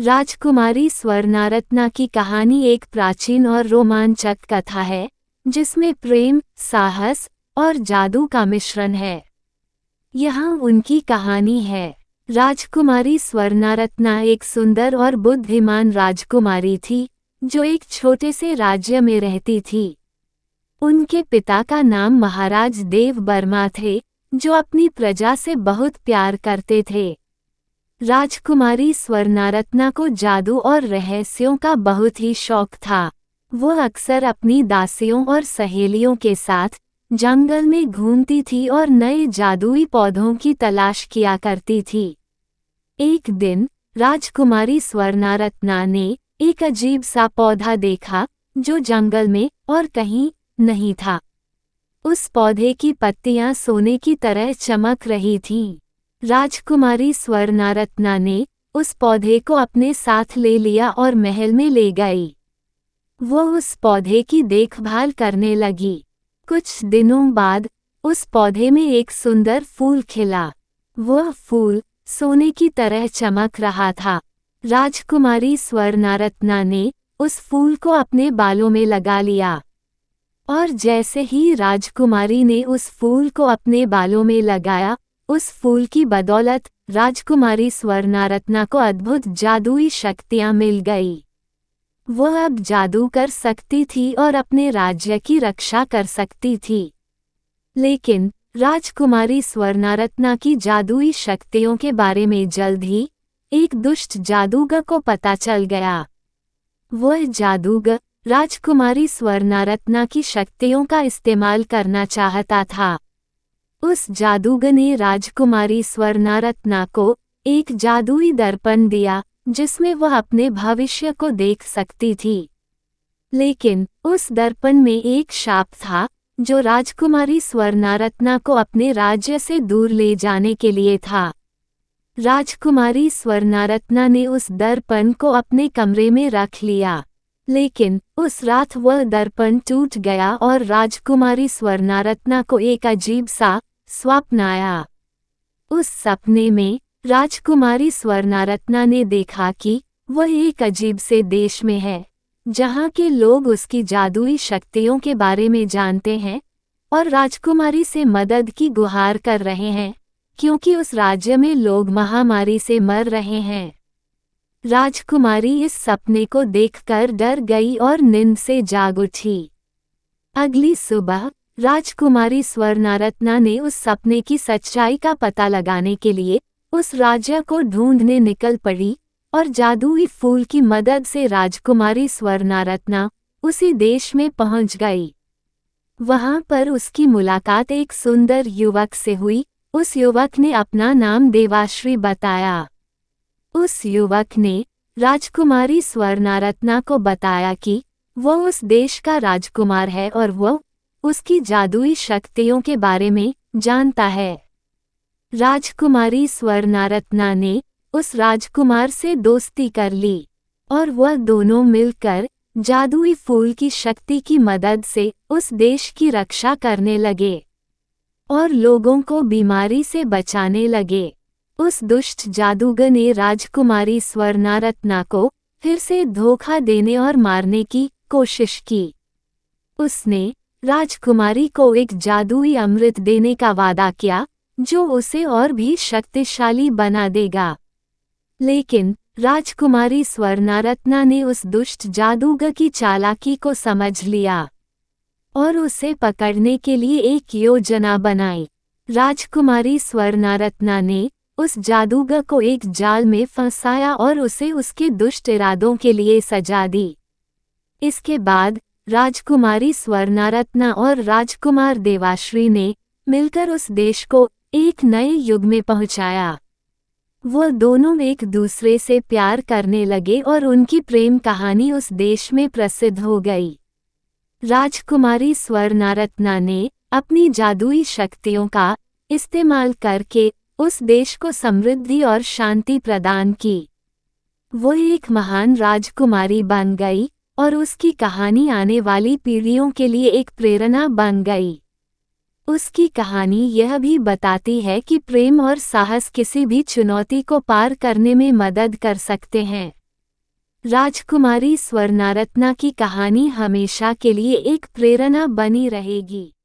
राजकुमारी स्वर्णारत्ना की कहानी एक प्राचीन और रोमांचक कथा है, जिसमें प्रेम, साहस और जादू का मिश्रण है। यहाँ उनकी कहानी है। राजकुमारी स्वर्णारत्ना एक सुंदर और बुद्धिमान राजकुमारी थी, जो एक छोटे से राज्य में रहती थी। उनके पिता का नाम महाराज देव वर्मा थे, जो अपनी प्रजा से बहुत प्यार करते थे। राजकुमारी स्वर्णारत्ना को जादू और रहस्यों का बहुत ही शौक था। वो अक्सर अपनी दासियों और सहेलियों के साथ जंगल में घूमती थी और नए जादुई पौधों की तलाश किया करती थी। एक दिन राजकुमारी स्वर्णारत्ना ने एक अजीब सा पौधा देखा, जो जंगल में और कहीं नहीं था। उस पौधे की पत्तियां सोने की तरह चमक रही थीं। राजकुमारी स्वर्णारत्ना ने उस पौधे को अपने साथ ले लिया और महल में ले गई। वो उस पौधे की देखभाल करने लगी। कुछ दिनों बाद उस पौधे में एक सुंदर फूल खिला। वह फूल सोने की तरह चमक रहा था। राजकुमारी स्वर्णारत्ना ने उस फूल को अपने बालों में लगा लिया, और जैसे ही राजकुमारी ने उस फूल को अपने बालों में लगाया, उस फूल की बदौलत राजकुमारी स्वर्णारत्ना को अद्भुत जादुई शक्तियां मिल गई। वह अब जादू कर सकती थी और अपने राज्य की रक्षा कर सकती थी। लेकिन राजकुमारी स्वर्णारत्ना की जादुई शक्तियों के बारे में जल्द ही एक दुष्ट जादूगर को पता चल गया। वह जादूगर राजकुमारी स्वर्णारत्ना की शक्तियों का इस्तेमाल करना चाहता था। उस जादूगर ने राजकुमारी स्वर्णारत्ना को एक जादुई दर्पण दिया, जिसमें वह अपने भविष्य को देख सकती थी। लेकिन उस दर्पण में एक शाप था, जो राजकुमारी स्वर्णारत्ना को अपने राज्य से दूर ले जाने के लिए था। राजकुमारी स्वर्णारत्ना ने उस दर्पण को अपने कमरे में रख लिया, लेकिन उस रात वह दर्पण टूट गया और राजकुमारी स्वर्णारत्ना को एक अजीब सा स्वप्न आया। उस सपने में राजकुमारी स्वर्णारत्ना ने देखा कि वह एक अजीब से देश में है, जहाँ के लोग उसकी जादुई शक्तियों के बारे में जानते हैं और राजकुमारी से मदद की गुहार कर रहे हैं, क्योंकि उस राज्य में लोग महामारी से मर रहे हैं। राजकुमारी इस सपने को देखकर डर गई और नींद से जाग उठी। अगली सुबह राजकुमारी स्वर्णारत्ना ने उस सपने की सच्चाई का पता लगाने के लिए उस राज्य को ढूंढने निकल पड़ी, और जादुई फूल की मदद से राजकुमारी स्वर्णारत्ना उसी देश में पहुंच गई। वहां पर उसकी मुलाकात एक सुंदर युवक से हुई। उस युवक ने अपना नाम देवाश्री बताया। उस युवक ने राजकुमारी स्वर्णारत्ना को बताया कि वह उस देश का राजकुमार है और वह उसकी जादुई शक्तियों के बारे में जानता है। राजकुमारी स्वर्णारत्ना ने उस राजकुमार से दोस्ती कर ली, और वह दोनों मिलकर जादुई फूल की शक्ति की मदद से उस देश की रक्षा करने लगे और लोगों को बीमारी से बचाने लगे। उस दुष्ट जादूगर ने राजकुमारी स्वर्णारत्ना को फिर से धोखा देने और मारने की कोशिश की। उसने राजकुमारी को एक जादुई अमृत देने का वादा किया, जो उसे और भी शक्तिशाली बना देगा। लेकिन राजकुमारी स्वर्णारत्ना ने उस दुष्ट जादूगर की चालाकी को समझ लिया और उसे पकड़ने के लिए एक योजना बनाई। राजकुमारी स्वर्णारत्ना ने उस जादूगर को एक जाल में फंसाया और उसे उसके दुष्ट इरादों के लिए सजा दी। इसके बाद राजकुमारी स्वर्णारत्ना और राजकुमार देवाश्री ने मिलकर उस देश को एक नए युग में पहुंचाया। वो दोनों एक दूसरे से प्यार करने लगे और उनकी प्रेम कहानी उस देश में प्रसिद्ध हो गई। राजकुमारी स्वर्णारत्ना ने अपनी जादुई शक्तियों का इस्तेमाल करके उस देश को समृद्धि और शांति प्रदान की। वो एक महान राजकुमारी बन गई और उसकी कहानी आने वाली पीढ़ियों के लिए एक प्रेरणा बन गई। उसकी कहानी यह भी बताती है कि प्रेम और साहस किसी भी चुनौती को पार करने में मदद कर सकते हैं। राजकुमारी स्वर्णारत्ना की कहानी हमेशा के लिए एक प्रेरणा बनी रहेगी।